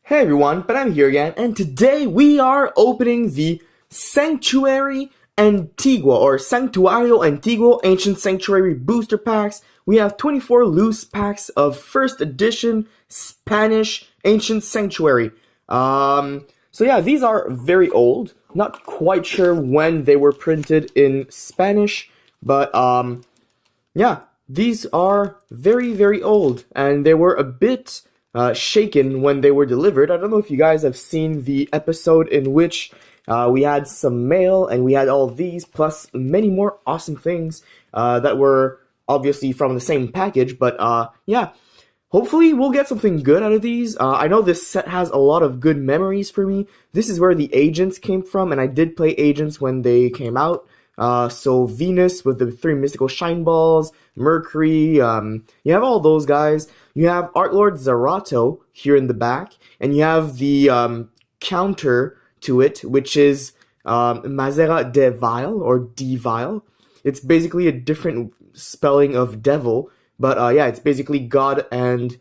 Hey everyone, but I'm here again, and today we are opening the Sanctuary Antigua, or Santuario Antiguo Ancient Sanctuary booster packs. We have 24 loose packs of first edition Spanish Ancient Sanctuary. So yeah, these are very old. Not quite sure when they were printed in Spanish, but yeah, these are very, very old, and they were a bit shaken when they were delivered. I don't know if you guys have seen the episode in which we had some mail and we had all these, plus many more awesome things that were obviously from the same package, but yeah. Hopefully we'll get something good out of these. I know this set has a lot of good memories for me. This is where the Agents came from, and I did play Agents when they came out. So Venus with the 3 mystical shine balls, Mercury, you have all those guys. You have Art Lord Zerato here in the back, and you have the counter to it, which is Mazera de Vile, or Devile. It's basically a different spelling of devil, but yeah, it's basically God and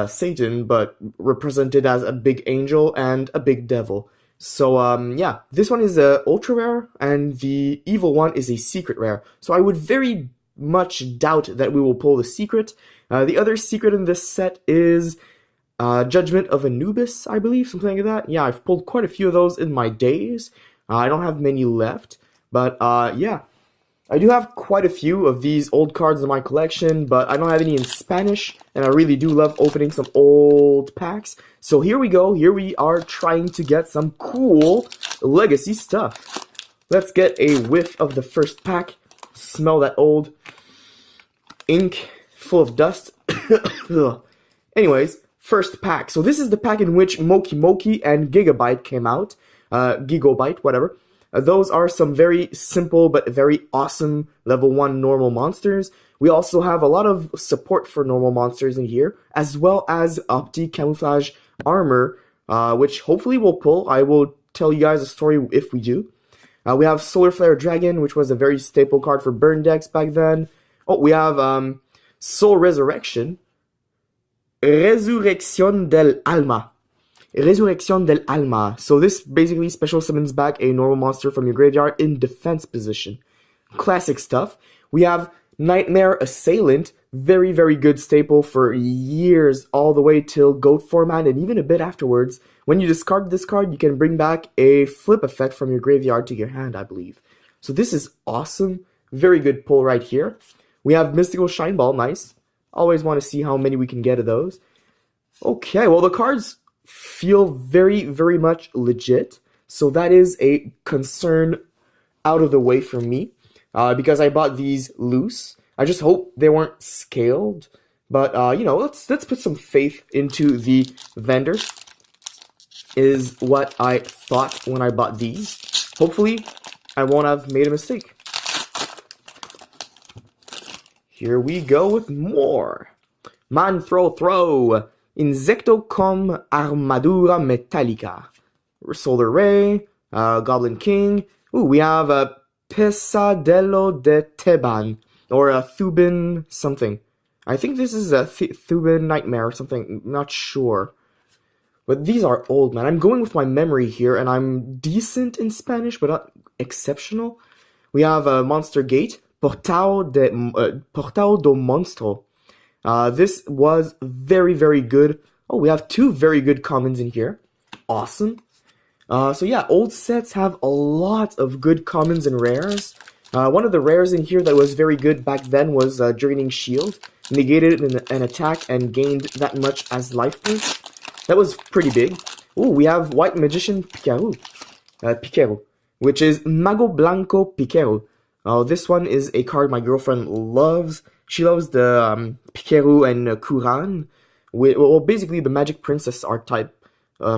Satan, but represented as a big angel and a big devil. So yeah, this one is a ultra rare, and the evil one is a secret rare. So I would very much doubt that we will pull the secret. The other secret in this set is Judgment of Anubis, I believe, something like that. Yeah, I've pulled quite a few of those in my days. I don't have many left, but yeah. I do have quite a few of these old cards in my collection, but I don't have any in Spanish, and I really do love opening some old packs. So here we go, here we are trying to get some cool legacy stuff. Let's get a whiff of the first pack. Smell that old ink full of dust. Anyways, first pack. So this is the pack in which Moki Moki and Gigabyte came out. Gigabyte, whatever. Those are some very simple but very awesome level 1 normal monsters. We also have a lot of support for normal monsters in here, as well as Opti Camouflage Armor, which hopefully we'll pull. I will tell you guys a story if we do. We have Solar Flare Dragon, which was a very staple card for burn decks back then. Oh, we have Soul Resurrection. Resurrección del Alma. Resurrección del Alma. So this basically special summons back a normal monster from your graveyard in defense position. Classic stuff. We have Nightmare Assailant. Very, very good staple for years, all the way till GOAT format, and even a bit afterwards. When you discard this card, you can bring back a flip effect from your graveyard to your hand, I believe. So this is awesome. Very good pull right here. We have Mystical Shine Ball. Nice. Always want to see how many we can get of those. Okay, well the cards feel very, very much legit. So that is a concern out of the way for me, because I bought these loose. I just hope they weren't scaled. But you know, let's put some faith into the vendor. Is what I thought when I bought these. Hopefully, I won't have made a mistake. Here we go with more. Manthro. Insectocom Armadura Metallica. Solar Ray, Goblin King. Ooh, we have a Pesadelo de Teban, or a Thubin something. I think this is a Thubin Nightmare or something, not sure. But these are old, man. I'm going with my memory here, and I'm decent in Spanish, but not exceptional. We have a Monster Gate, Portal do Monstro. This was very, very good. Oh, we have 2 very good commons in here. Awesome. So yeah, old sets have a lot of good commons and rares. One of the rares in here that was very good back then was Draining Shield. Negated an attack and gained that much as life points. That was pretty big. Ooh, we have White Magician Piquero, which is Mago Blanco Piquero. This one is a card my girlfriend loves. She loves the Pikeru and Kuran. Well, basically the Magic Princess archetype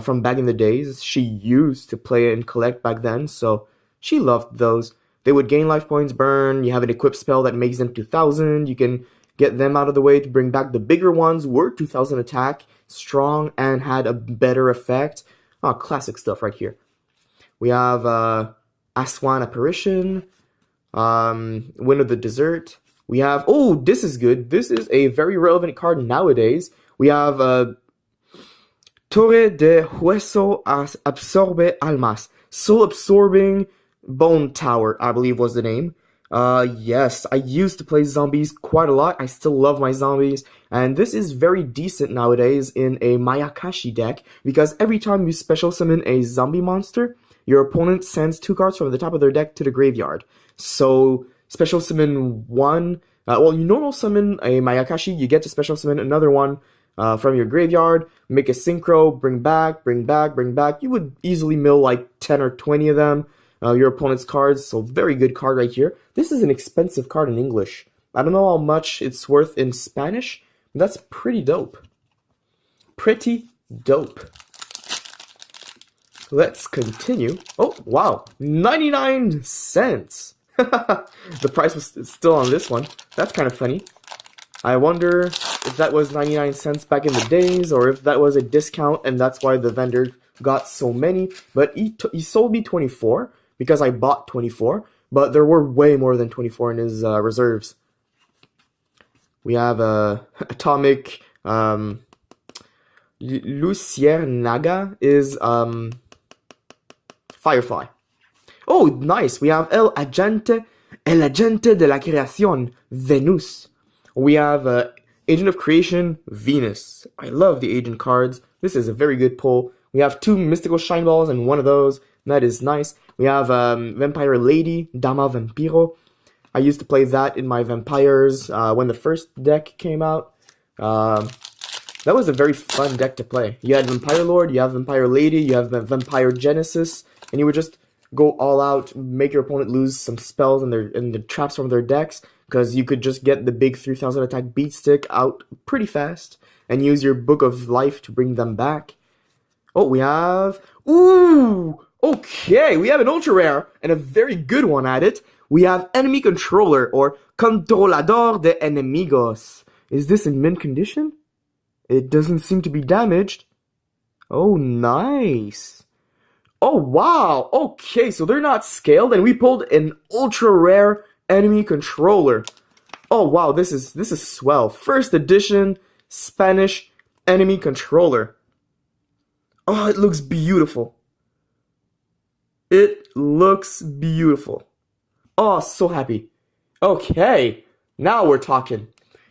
from back in the days. She used to play and collect back then, so she loved those. They would gain life points, burn. You have an equip spell that makes them 2,000. You can get them out of the way to bring back the bigger ones. Were 2,000 attack, strong, and had a better effect. Oh, classic stuff right here. We have Aswan Apparition, Wind of the Desert. We have, oh, this is good. This is a very relevant card nowadays. We have Torre de Hueso Absorbe Almas. Soul Absorbing Bone Tower, I believe was the name. Yes, I used to play zombies quite a lot. I still love my zombies. And this is very decent nowadays in a Mayakashi deck, because every time you special summon a zombie monster, your opponent sends 2 cards from the top of their deck to the graveyard. So, special summon one, well, you normal summon a Mayakashi, you get to special summon another one from your graveyard, make a synchro, bring back, bring back, bring back. You would easily mill like 10 or 20 of them, your opponent's cards, so very good card right here. This is an expensive card in English. I don't know how much it's worth in Spanish, but that's pretty dope. Pretty dope. Let's continue. Oh, wow. 99 cents. The price was still on this one. That's kind of funny. I wonder if that was 99 cents back in the days, or if that was a discount and that's why the vendor got so many. But he sold me 24 because I bought 24, but there were way more than 24 in his reserves. We have Atomic Luciérnaga is Firefly. Oh, nice. We have El Agente de la Creación, Venus. We have Agent of Creation, Venus. I love the Agent cards. This is a very good pull. We have 2 Mystical Shine Balls and 1 of those. That is nice. We have Vampire Lady, Dama Vampiro. I used to play that in my Vampires when the first deck came out. That was a very fun deck to play. You had Vampire Lord, you have Vampire Lady, you have Vampire Genesis, and you would just go all out, make your opponent lose some spells and the traps from their decks, because you could just get the big 3000 attack beat stick out pretty fast, and use your Book of Life to bring them back. Oh, we have... Ooh! Okay, we have an ultra rare, and a very good one at it. We have Enemy Controller, or Controlador de Enemigos. Is this in mint condition? It doesn't seem to be damaged. Oh, nice. Oh, wow. Okay, so they're not scaled, and we pulled an ultra rare Enemy Controller. Oh, wow, this is swell. First edition Spanish Enemy Controller. Oh, it looks beautiful. It looks beautiful. Oh, so happy. Okay, now we're talking.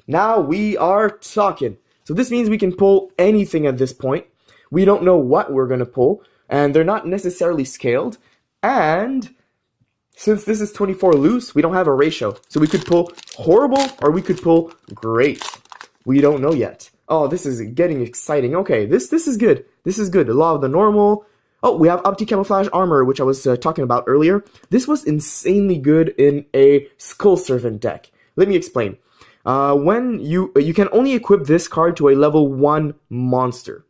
Now we are talking. So this means we can pull anything at this point. We don't know what we're going to pull, and they're not necessarily scaled. And since this is 24 loose, we don't have a ratio. So we could pull horrible or we could pull great. We don't know yet. Oh, this is getting exciting. Okay, this is good. This is good. The Law of the Normal. Oh, we have Opti Camouflage Armor, which I was talking about earlier. This was insanely good in a Skull Servant deck. Let me explain. When you can only equip this card to a level 1 monster.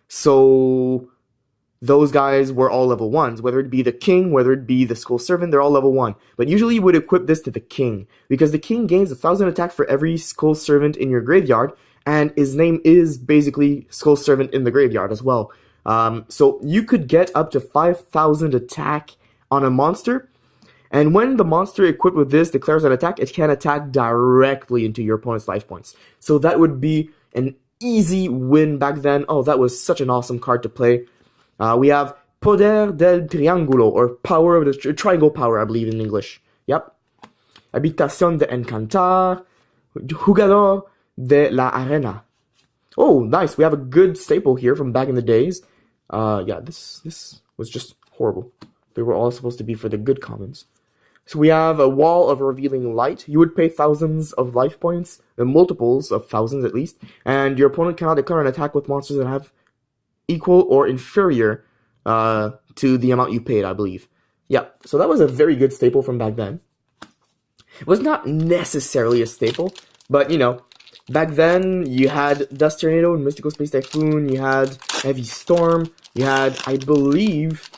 So those guys were all level 1s, whether it be the King, whether it be the Skull Servant, they're all level 1. But usually you would equip this to the King, because the King gains 1000 attack for every Skull Servant in your graveyard, and his name is basically Skull Servant in the graveyard as well. So you could get up to 5000 attack on a monster, and when the monster equipped with this declares an attack, it can attack directly into your opponent's life points. So that would be an easy win back then. Oh, that was such an awesome card to play. We have Poder del Triángulo, or Power of the Triangle Power, I believe in English. Yep. Habitación de Encantar, Jugador de la Arena. Oh, nice. We have a good staple here from back in the days. Yeah, this was just horrible. They were all supposed to be for the good commons. So we have a Wall of Revealing Light. You would pay thousands of life points, multiples of thousands at least, and your opponent cannot declare an attack with monsters that have equal or inferior to the amount you paid, I believe. Yeah, so that was a very good staple from back then. It was not necessarily a staple, but you know, back then you had Dust Tornado and Mystical Space Typhoon, you had Heavy Storm, you had, I believe,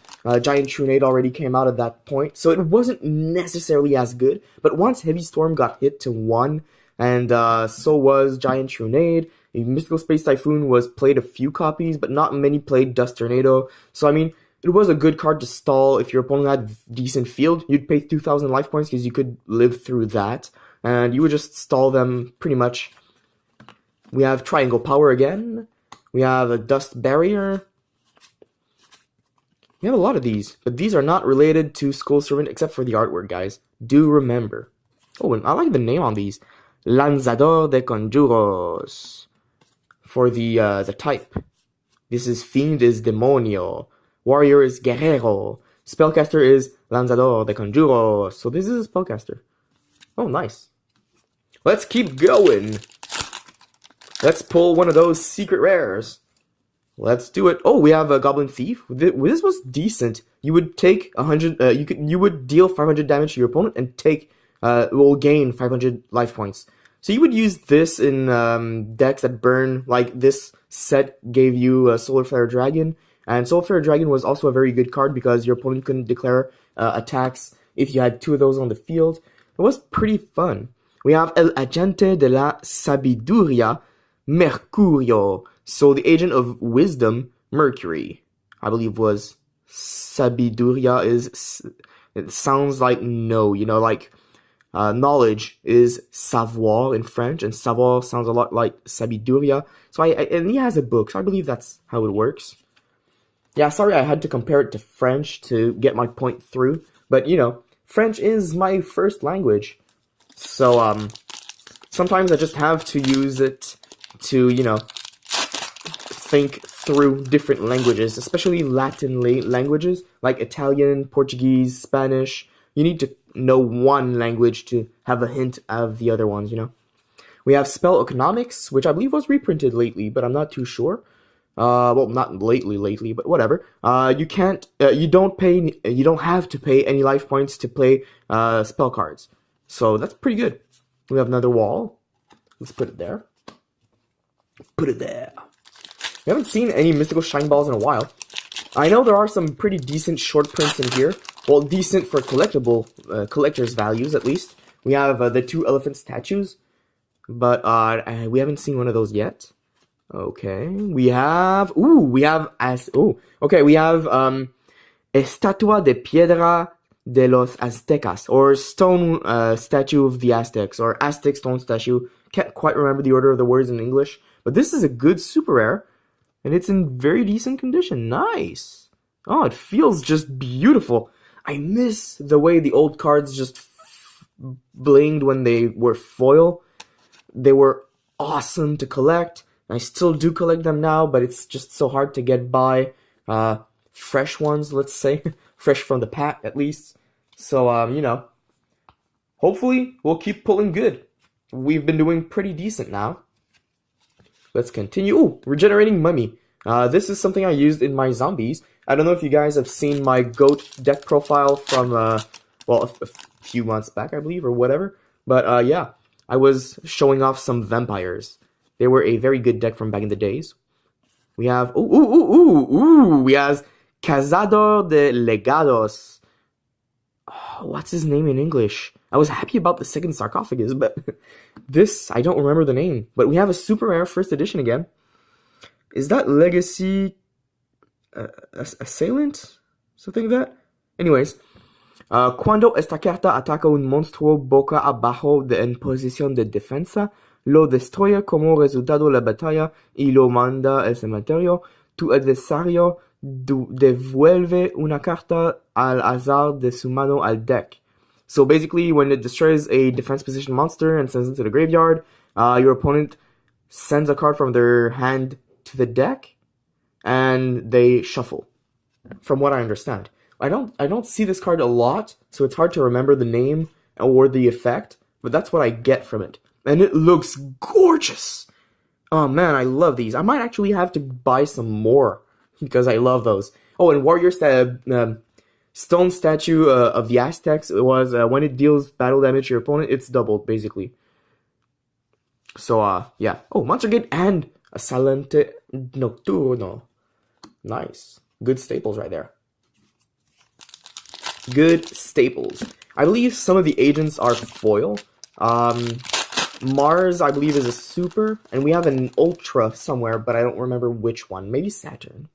Giant Trunade already came out at that point, so it wasn't necessarily as good, but once Heavy Storm got hit to 1, and so was Giant Trunade, Mystical Space Typhoon was played a few copies, but not many played Dust Tornado, so I mean, it was a good card to stall if your opponent had decent field. You'd pay 2000 life points because you could live through that, and you would just stall them pretty much. We have Triangle Power again. We have a Dust Barrier. We have a lot of these, but these are not related to Skull Servant except for the artwork, guys. Do remember. Oh, and I like the name on these. Lanzador de Conjuros. For the type. This is Fiend is Demonio. Warrior is Guerrero. Spellcaster is Lanzador de Conjuros. So this is a spellcaster. Oh, nice. Let's keep going. Let's pull one of those secret rares. Let's do it. Oh, we have a Goblin Thief. This was decent. You would take 100. You would deal 500 damage to your opponent and take. Will gain 500 life points. So you would use this in decks that burn. Like this set gave you a Solar Flare Dragon, and Solar Flare Dragon was also a very good card because your opponent couldn't declare attacks if you had 2 of those on the field. It was pretty fun. We have El Agente de la Sabiduría, Mercurio. So the agent of wisdom, Mercury, I believe was Sabiduría is. It sounds like no, like knowledge is savoir in French, and savoir sounds a lot like Sabiduría. So and he has a book, so I believe that's how it works. Yeah, sorry I had to compare it to French to get my point through, but French is my first language. So sometimes I just have to use it to, think through different languages, especially Latin languages like Italian, Portuguese, Spanish. You need to know one language to have a hint of the other ones, We have Spell Economics, which I believe was reprinted lately, but I'm not too sure. Well, not lately, but whatever. You don't have to pay any life points to play spell cards. So that's pretty good. We have another wall. Let's put it there. Put it there. We haven't seen any Mystical Shine Balls in a while. I know there are some pretty decent short prints in here. Well, decent for collector's values, at least. We have the 2 elephant statues, but we haven't seen one of those yet. Okay, we have Estatua de Piedra de los Aztecas, or stone statue of the Aztecs, or Aztec stone statue. Can't quite remember the order of the words in English, but this is a good super rare, and it's in very decent condition. Nice. Oh, it feels just beautiful. I miss the way the old cards just blinged when they were foil. They were awesome to collect. I still do collect them now, but it's just so hard to get by fresh ones, let's say. Fresh from the pack, at least. So, hopefully we'll keep pulling good. We've been doing pretty decent now. Let's continue. Ooh, Regenerating Mummy. This is something I used in my zombies. I don't know if you guys have seen my goat deck profile from, a few months back, I believe, or whatever. But, yeah, I was showing off some vampires. They were a very good deck from back in the days. We have, we have Cazador de Legados. Oh, what's his name in English? I was happy about the second sarcophagus, but this, I don't remember the name. But we have a super rare first edition again. Is that Legacy Assailant? Something like that? Anyways. Cuando esta carta ataca un monstruo boca abajo en posición de defensa, lo destruye como resultado de la batalla y lo manda al cementerio, tu adversario devuelve una carta al azar de su mano al deck. So basically, when it destroys a defense position monster and sends it to the graveyard, your opponent sends a card from their hand to the deck, and they shuffle, from what I understand. I don't see this card a lot, so it's hard to remember the name or the effect, but that's what I get from it. And it looks gorgeous! Oh man, I love these. I might actually have to buy some more, because I love those. Oh, and Warrior Stone Statue of the Aztecs was, when it deals battle damage to your opponent, it's doubled, basically. So, yeah. Oh, Monster Gate and Assalante Nocturno. Nice. Good staples right there. Good staples. I believe some of the agents are foil. Mars, I believe, is a super, and we have an ultra somewhere, but I don't remember which one. Maybe Saturn.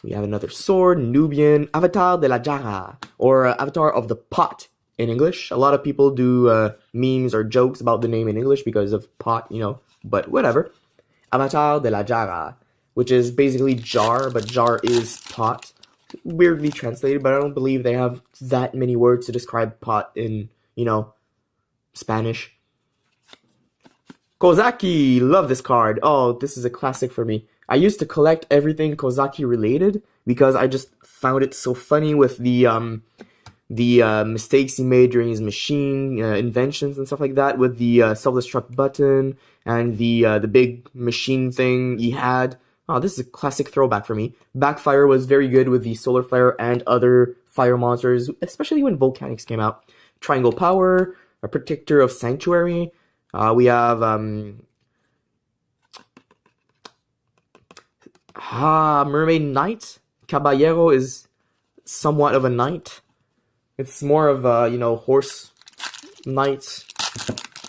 We have another sword, Nubian, Avatar de la Jarra, or Avatar of the Pot in English. A lot of people do memes or jokes about the name in English because of pot, but whatever. Avatar de la Jara, which is basically jar, but jar is pot. Weirdly translated, but I don't believe they have that many words to describe pot in, Spanish. Kozaki! Love this card. Oh, this is a classic for me. I used to collect everything Kozaki related because I just found it so funny with the mistakes he made during his machine inventions and stuff like that, with the self-destruct button and the big machine thing he had. Oh, this is a classic throwback for me. Backfire was very good with the Solar Flare and other fire monsters, especially when Volcanics came out. Triangle Power, a Protector of Sanctuary. We have Mermaid Knight. Caballero is somewhat of a knight. It's more of a, horse knight,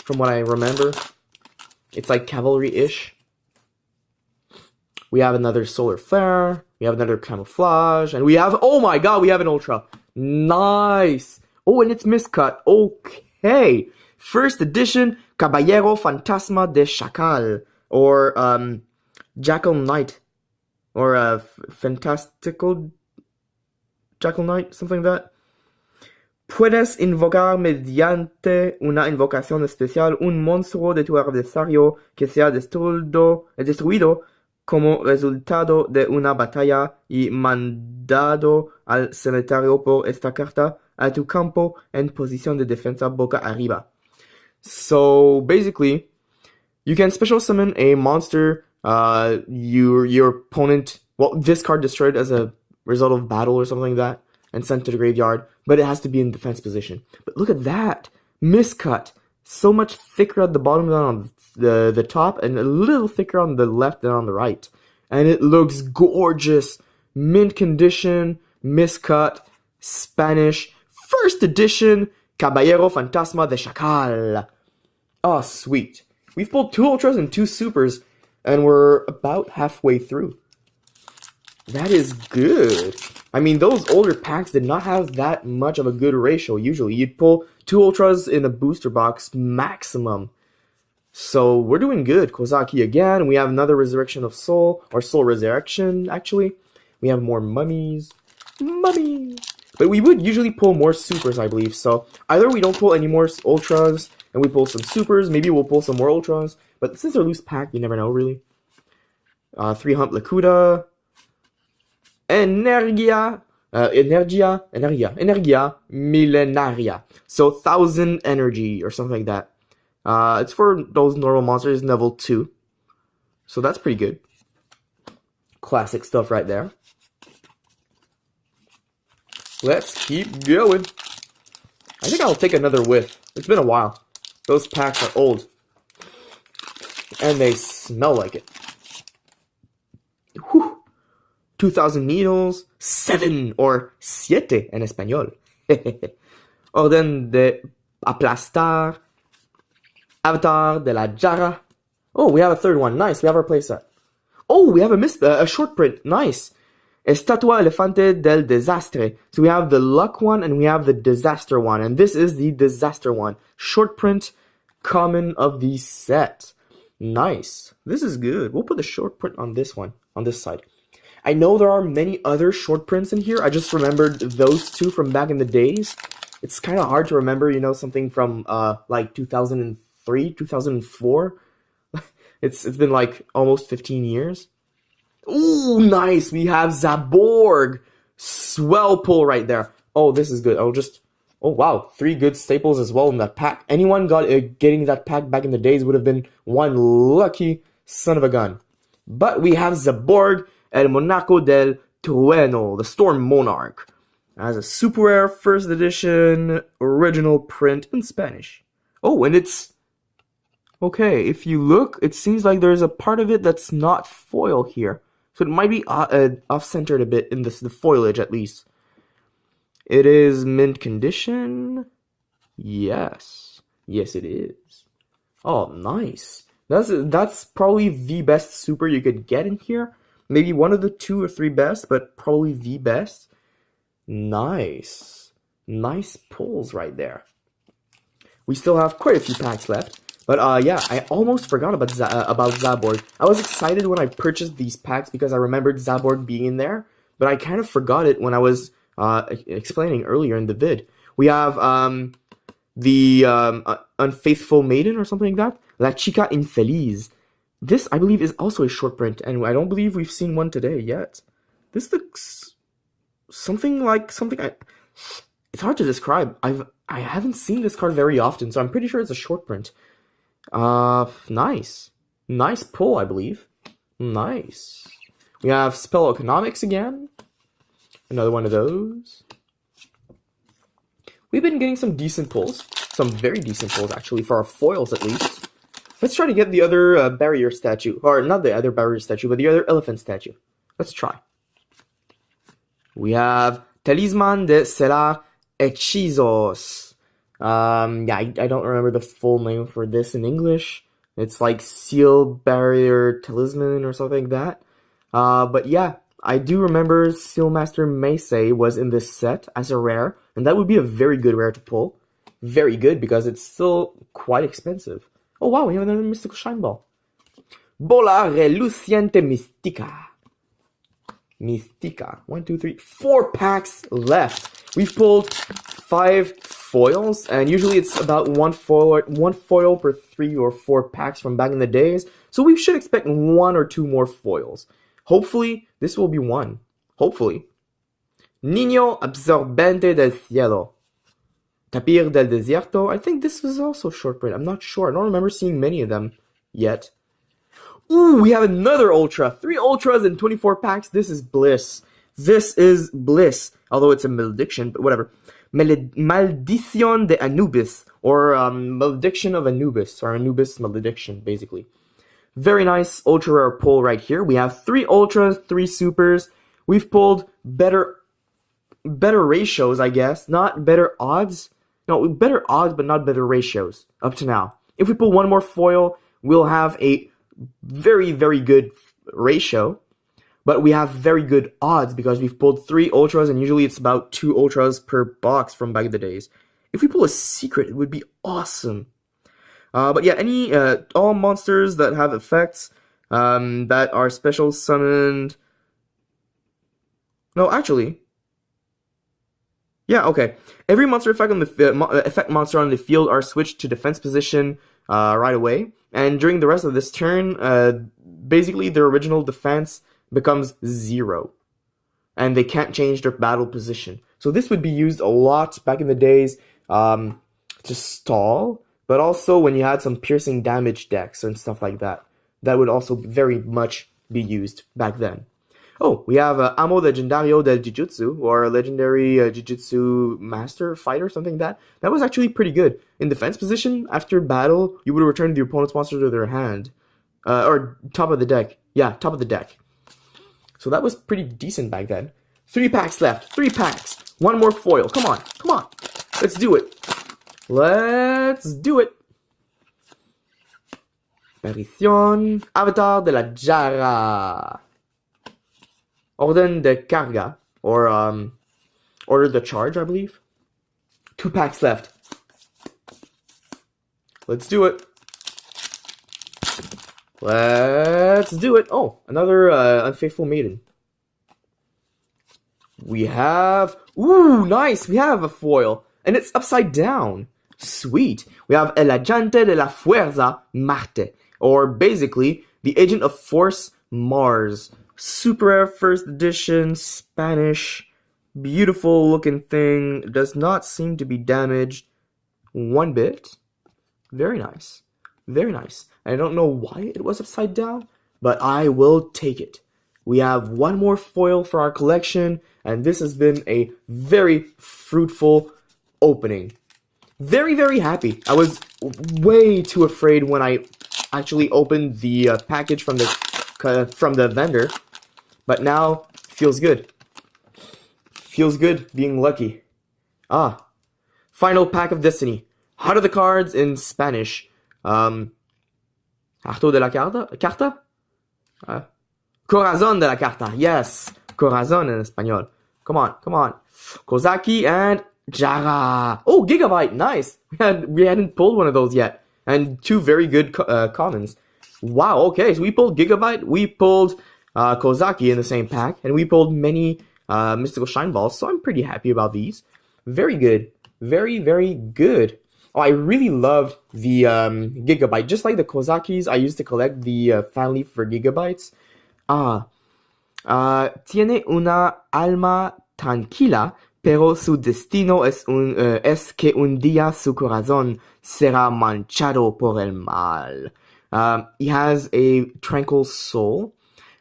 from what I remember. It's like cavalry-ish. We have another Solar Flare. We have another Camouflage. And we have, oh my god, we have an Ultra. Nice. Oh, and it's miscut. Okay. First edition, Caballero Fantasma de Chacal. Or, Jackal Knight. Or, Fantastical Jackal Knight, something like that. Puedes invocar mediante una invocación especial un monstruo de tu adversario que sea destruido como resultado de una batalla y mandado al cementerio por esta carta a tu campo en posición de defensa boca arriba. So basically, you can special summon a monster your opponent, this card destroyed as a result of battle or something like that, and sent to the graveyard, but it has to be in defense position. But look at that! Miscut! So much thicker at the bottom than on the top, and a little thicker on the left than on the right. And it looks gorgeous! Mint condition, miscut, Spanish, first edition, Caballero Fantasma de Chacal. Oh, sweet. We've pulled 2 Ultras and 2 Supers, and we're about halfway through. That is good. I mean, those older packs did not have that much of a good ratio. Usually, you'd pull 2 Ultras in a booster box maximum. So, we're doing good. Kozaki again. We have another Resurrection of Soul, or Soul Resurrection, actually. We have more mummies. Mummies! But we would usually pull more Supers, I believe. So, either we don't pull any more Ultras, and we pull some Supers. Maybe we'll pull some more Ultras. But since they're loose pack, you never know, really. 3 Hump Lakuta. Energia Millenaria. So 1,000 energy or something like that. It's for those normal monsters, level 2. So that's pretty good. Classic stuff right there. Let's keep going. I think I'll take another whiff. It's been a while. Those packs are old. And they smell like it. Whew. 2,000 needles, 7 or siete en español. Orden de aplastar, Avatar de la Jara. Oh, we have a third one. Nice. We have our playset. Oh, we have a short print. Nice. Estatua Elefante del Desastre. So we have the luck one and we have the disaster one. And this is the disaster one. Short print, common of the set. Nice. This is good. We'll put the short print on this one, on this side. I know there are many other short prints in here. I just remembered those 2 from back in the days. It's kind of hard to remember, something from like 2003, 2004. It's been like almost 15 years. Ooh, nice. We have Zaborg. Swell pull right there. Oh, this is good. Oh, wow. 3 good staples as well in that pack. Anyone getting that pack back in the days would have been one lucky son of a gun. But we have Zaborg, El Monaco del Trueno, the Storm Monarch. As a super rare, first edition, original print in Spanish. Oh, and it's... Okay, if you look, it seems like there's a part of it that's not foil here. So it might be off-centered a bit in the foliage, at least. It is mint condition. Yes. Yes, it is. Oh, nice. That's probably the best super you could get in here. Maybe one of the 2 or 3 best, but probably the best. Nice. Nice pulls right there. We still have quite a few packs left. But yeah, I almost forgot about Zaborg. I was excited when I purchased these packs because I remembered Zaborg being in there, but I kind of forgot it when I was explaining earlier in the vid. We have the Unfaithful Maiden or something like that. La Chica Infeliz. This, I believe, is also a short print, and I don't believe we've seen one today yet. This looks something like something it's hard to describe. I haven't seen this card very often, so I'm pretty sure it's a short print. Nice. Nice pull, I believe. Nice. We have Spell Economics again. Another one of those. We've been getting some decent pulls. Some very decent pulls, actually, for our foils at least. Let's try to get the other barrier statue. Or not the other barrier statue, but the other elephant statue. Let's try. We have Talisman de Serra Hechizos. Yeah, I don't remember the full name for this in English. It's like Seal Barrier Talisman or something like that. But yeah, I do remember Sealmaster Meisei was in this set as a rare, and that would be a very good rare to pull. Very good, because it's still quite expensive. Oh wow, we have another Mystical Shine Ball. Bola Reluciente Mystica. Mystica. 1, 2, 3, 4 packs left. We've pulled 5 foils, and usually it's about one foil per 3 or 4 packs from back in the days. So we should expect 1 or 2 more foils. Hopefully, this will be one. Hopefully. Niño Absorbente del Cielo. Tapir del Desierto. I think this was also short print. I'm not sure. I don't remember seeing many of them yet. Ooh, we have another Ultra. 3 Ultras in 24 packs. This is bliss. This is bliss. Although it's a malediction, but whatever. Maldición de Anubis. Or Malediction of Anubis. Or Anubis Malediction, basically. Very nice Ultra Rare pull right here. We have 3 Ultras, 3 Supers. We've pulled better ratios, I guess. Not better odds. No, better odds, but not better ratios up to now. If we pull one more foil, we'll have a very, very good ratio, but we have very good odds because we've pulled 3 Ultras, and usually it's about 2 Ultras per box from back in the days. If we pull a secret, it would be awesome. But yeah, all monsters that have effects that are special summoned. No, actually. Yeah, okay. Every monster effect on the effect monster on the field are switched to defense position right away, and during the rest of this turn, basically their original defense becomes 0, and they can't change their battle position. So this would be used a lot back in the days to stall, but also when you had some piercing damage decks and stuff like that. That would also very much be used back then. Oh, we have Amo Legendario del Jujutsu, or Legendary Jujutsu Master Fighter, something like that. That was actually pretty good. In defense position, after battle, you would return the opponent's monster to their hand. Or top of the deck. Yeah, top of the deck. So that was pretty decent back then. 3 packs left. 3 packs. 1 more foil. Come on. Come on. Let's do it. Let's do it. Aparición. Avatar de la Jara. Orden de Carga, or Order the Charge, I believe. 2 packs left. Let's do it. Let's do it. Oh, another Unfaithful Maiden. We have... Ooh, nice! We have a foil. And it's upside down. Sweet. We have El Agente de la Fuerza Marte, or basically, the Agent of Force Mars. Super rare first edition, Spanish, beautiful looking thing, does not seem to be damaged one bit. Very nice, very nice. I don't know why it was upside down, but I will take it. We have 1 more foil for our collection, and this has been a very fruitful opening. Very, very happy. I was way too afraid when I actually opened the package from the vendor. But now, feels good. Feels good being lucky. Ah. Final pack of Destiny. Heart of the Cards in Spanish. Harto de la Carta? Corazon de la Carta. Yes. Corazon in Espanol. Come on, come on. Kozaki and Jara. Oh, Gigabyte. Nice. We hadn't pulled one of those yet. and two very good commons. Wow, okay, so we pulled Gigabyte, we pulled Kozaki in the same pack, and we pulled many Mystical Shine Balls, so I'm pretty happy about these. Very good. Very, very good. Oh, I really loved the Gigabyte. Just like the Kozakis, I used to collect the family for Gigabytes. Tiene una alma tranquila, pero su destino es que un día su corazón será manchado por el mal. He has a tranquil soul,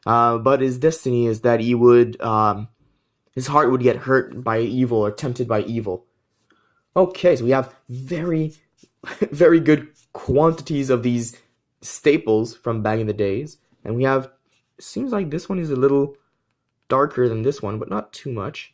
but his destiny is that he would, his heart would get hurt by evil or tempted by evil. Okay, so we have very, very good quantities of these staples from back in the days, and we have, seems like this one is a little darker than this one, but not too much.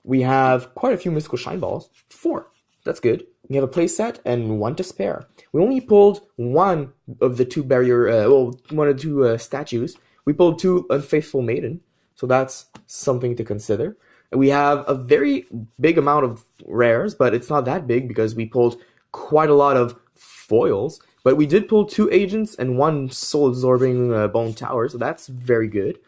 We have quite a few Mystical Shine Balls. 4. That's good. We have a playset and 1 to spare. We only pulled one of the two one of the two statues. We pulled 2 Unfaithful Maiden, so that's something to consider. We have a very big amount of rares, but it's not that big because we pulled quite a lot of foils. But we did pull 2 agents and 1 soul-absorbing bone tower, so that's very good.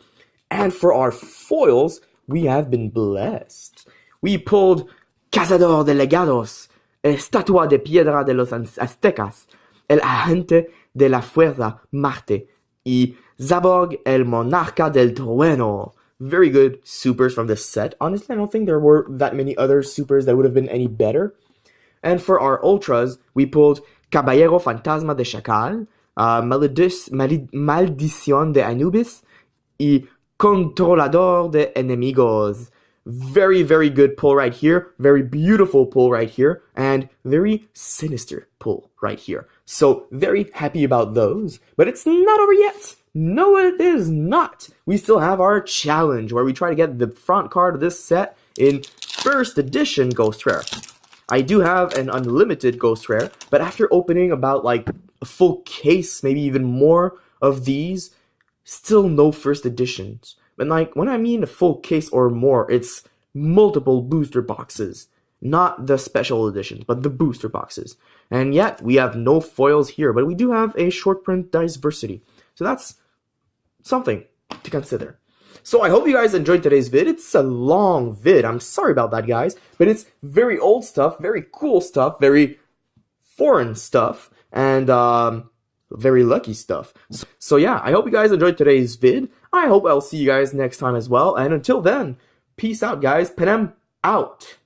And for our foils, we have been blessed. We pulled Cazador de Legados, Estatua de Piedra de los Aztecas, El Agente de la Fuerza Marte, y Zaborg el Monarca del Trueno. Very good supers from this set. Honestly, I don't think there were that many other supers that would have been any better. And for our ultras, we pulled Caballero Fantasma de Chacal, Maldición de Anubis, y Controlador de Enemigos. Very, very good pull right here. Very beautiful pull right here. And very sinister pull right here. So, very happy about those. But it's not over yet. No, it is not. We still have our challenge where we try to get the front card of this set in first edition Ghost Rare. I do have an unlimited Ghost Rare, but after opening about like a full case, maybe even more of these, still no first editions. But like when I mean a full case or more, it's multiple booster boxes. Not the special editions, but the booster boxes. And yet, we have no foils here, but we do have a short print Diversity. So that's something to consider. So I hope you guys enjoyed today's vid. It's a long vid. I'm sorry about that, guys. But it's very old stuff, very cool stuff, very foreign stuff, and very lucky stuff. So yeah, I hope you guys enjoyed today's vid. I hope I'll see you guys next time as well. And until then, peace out, guys. Penem out.